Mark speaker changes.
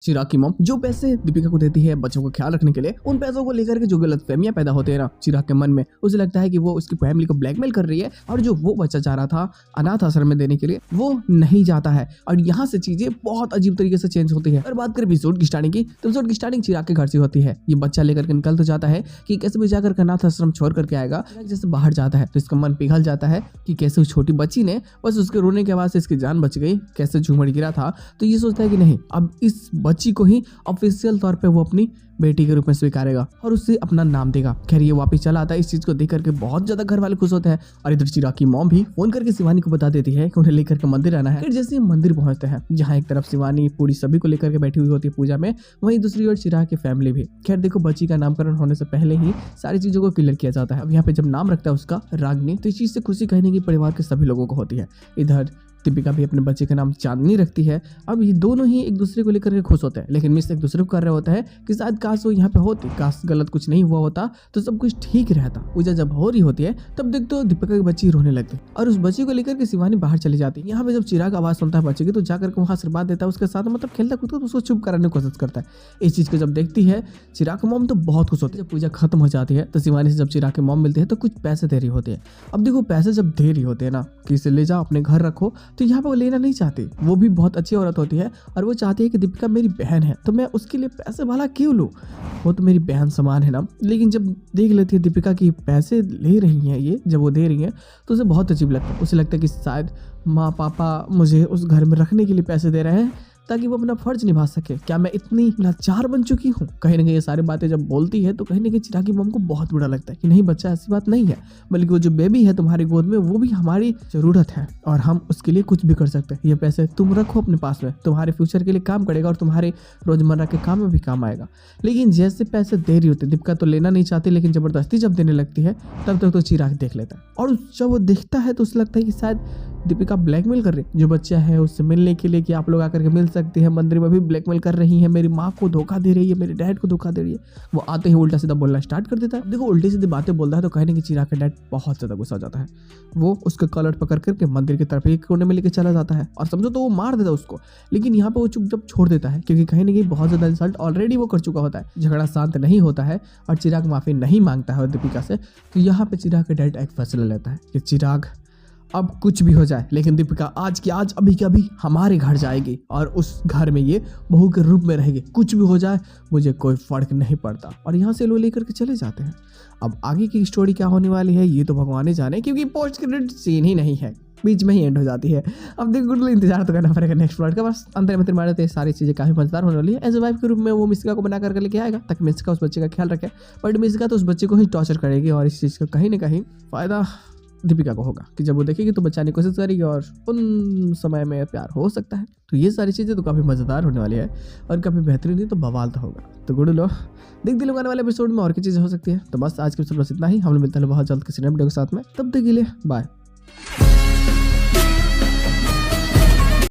Speaker 1: चिराग की मॉम जो पैसे दीपिका को देती है बच्चों का ख्याल रखने के लिए, उन पैसों को लेकर के जो गलतफहमियां पैदा होते हैं ना चिराग के मन में, उसे लगता है कि वो उसकी फैमिली को ब्लैकमेल कर रही है और जो वो बच्चा चाह रहा था अनाथ आश्रम में देने के लिए वो नहीं जाता है। और यहाँ से चीजें बहुत अजीब तरीके से चेंज होती है। और बात करें एपिसोड की स्टार्टिंग की, तो एपिसोड की स्टार्टिंग चिराग के घर से होती है। ये बच्चा लेकर के निकल तो जाता है कि कैसे भी जाकर अनाथ आश्रम छोड़ करके आएगा। जैसे बाहर जाता है तो इसका मन पिघल जाता है कि कैसे उस छोटी बच्ची ने बस उसके रोने के आवाज से इसकी जान बच गई, कैसे झूमड़ गिरा था। तो ये सोचता है कि नहीं, अब इस बच्ची को ही ऑफिशियल तौर पे वो अपनी बेटी के रूप में स्वीकारेगा और उससे अपना नाम देगा। खैर ये वापस चला आता है। इस चीज को देख करके बहुत ज्यादा घर वाले खुश होते हैं। और इधर चिराग की मॉम भी फोन करके शिवानी को बता देती है कि उन्हें लेकर के मंदिर आना है। फिर जैसे मंदिर पहुंचते हैं जहाँ एक तरफ शिवानी पूरी सभी को लेकर के बैठी हुई होती है पूजा में, वहीं दूसरी ओर चिराग की फैमिली भी। खैर देखो, बच्ची का नामकरण होने से पहले ही सारी चीजों को क्लियर किया जाता है। अब यहाँ पे जब नाम रखता है उसका रागनी, तो इस चीज से खुशी कहने की परिवार के सभी लोगों को होती है। इधर दीपिका भी अपने बच्चे का नाम चांदनी रखती है। अब ये दोनों ही एक दूसरे को लेकर के खुश होते हैं, लेकिन मिस एक दूसरे को कर रहे होता है कि शायद काश वो यहाँ पे होती, काश गलत कुछ नहीं हुआ होता तो सब कुछ ठीक रहता। पूजा जब हो रही होती है तब देखते हो दीपिका की बच्ची रोने लगती और उस बच्ची को लेकर के शिवानी बाहर चली जाती है। यहाँ पे जब चिराग आवाज सुनता है बच्चे की तो जाकर के वहाँ आशीर्वाद देता है उसके साथ, मतलब खेलता कूदता तो उसको चुप कराने की कोशिश करता है। इस चीज को जब देखती है चिराग की मॉम तो बहुत खुश होती है। जब पूजा खत्म हो जाती है तो शिवानी से जब चिराग की मॉम मिलती है तो कुछ पैसे दे रही होती है। अब देखो, पैसे जब दे रही होते हैं ना कि इसे ले जाओ अपने घर रखो, तो यहाँ पे वो लेना नहीं चाहती। वो भी बहुत अच्छी औरत होती है और वो चाहती है कि दीपिका मेरी बहन है तो मैं उसके लिए पैसे भला क्यों लूं, वो तो मेरी बहन समान है ना। लेकिन जब देख लेती है दीपिका की पैसे ले रही हैं ये, जब वो दे रही हैं तो उसे बहुत अजीब लगता है। उसे लगता है कि शायद माँ पापा मुझे उस घर में रखने के लिए पैसे दे रहे हैं ताकि वो अपना फर्ज निभा सके। क्या मैं इतनी लाचार बन चुकी हूँ? कहीं ना कहीं ये सारी बातें जब बोलती है तो कहीं ना कहीं चिराग की मॉम को बहुत बुरा लगता है कि नहीं बच्चा, ऐसी बात नहीं है, बल्कि वो जो बेबी है तुम्हारी गोद में वो भी हमारी जरूरत है और हम उसके लिए कुछ भी कर सकते हैं। ये पैसे तुम रखो अपने पास में, तुम्हारे फ्यूचर के लिए काम करेगा और तुम्हारे रोजमर्रा के काम में भी काम आएगा। लेकिन जैसे पैसे दे रही होती है दीपिका तो लेना नहीं चाहती, लेकिन जबरदस्ती जब देने लगती है तब तक तो चिराग देख लेता है। और जब वो देखता है तो उसे लगता है कि शायद दीपिका ब्लैकमेल कर रही है जो बच्चा है उससे मिलने के लिए, कि आप लोग आकर के मिल सकते हैं। मंदिर में भी ब्लैकमेल कर रही है, मेरी माँ को धोखा दे रही है, मेरे डैड को धोखा दे रही है। वो आते ही उल्टा सीधा बोलना स्टार्ट कर देता है। देखो, उल्टी सीधी बातें बोलता है तो कहने की चिराग का डैड बहुत ज्यादा गुस्सा हो जाता है। वो उसका कॉलर पकड़ करके मंदिर की तरफ एक कोने में लेके चला जाता है और समझो तो वो मार देता है उसको। लेकिन यहाँ पे वो चुपचाप छोड़ देता है क्योंकि कहीं ना कहीं बहुत ज्यादा इंसल्ट ऑलरेडी वो कर चुका होता है। झगड़ा शांत नहीं होता है और चिराग माफी नहीं मांगता है दीपिका से। तो यहाँ पे चिराग का डैड एक फैसला लेता है कि चिराग अब कुछ भी हो जाए लेकिन दीपिका आज की आज अभी के अभी हमारे घर जाएगी और उस घर में ये बहू के रूप में रहेगी। कुछ भी हो जाए मुझे कोई फर्क नहीं पड़ता। और यहाँ से लोग लेकर के चले जाते हैं। अब आगे की स्टोरी क्या होने वाली है ये तो भगवान ही जाने, क्योंकि पोस्ट क्रेडिट सीन ही नहीं है, बीच में ही एंड हो जाती है। अब देखो, इंतजार तो करना पड़ेगा नेक्स्ट पार्ट का। बस अंतर मंत्र मारे तो सारी चीजें काफी मजेदार होने वाली है। एज ए वाइफ के रूप में वो मिस्का को बना करके लेके आएगा ताकि मिस्का उस बच्चे का ख्याल रखे, बट मिस्का तो उस बच्चे को ही टॉर्चर करेगी और इस चीज का कहीं ना कहीं फायदा दीपिका को होगा कि जब वो देखेगी तो बचाने की कोशिश करेगी और उन समय में प्यार हो सकता है। तो ये सारी चीज़ें तो काफ़ी मज़ेदार होने वाली है और काफ़ी बेहतरीन है, तो बवाल तो होगा। तो गुड लो देख दिल आने वाले एपिसोड में और क्या चीज़ें हो सकती है। तो बस आज के एपिसोड बस इतना ही। हम लोग मिलते हैं बहुत जल्द किसी नए वीडियो के साथ में, तब तक के लिए बाय।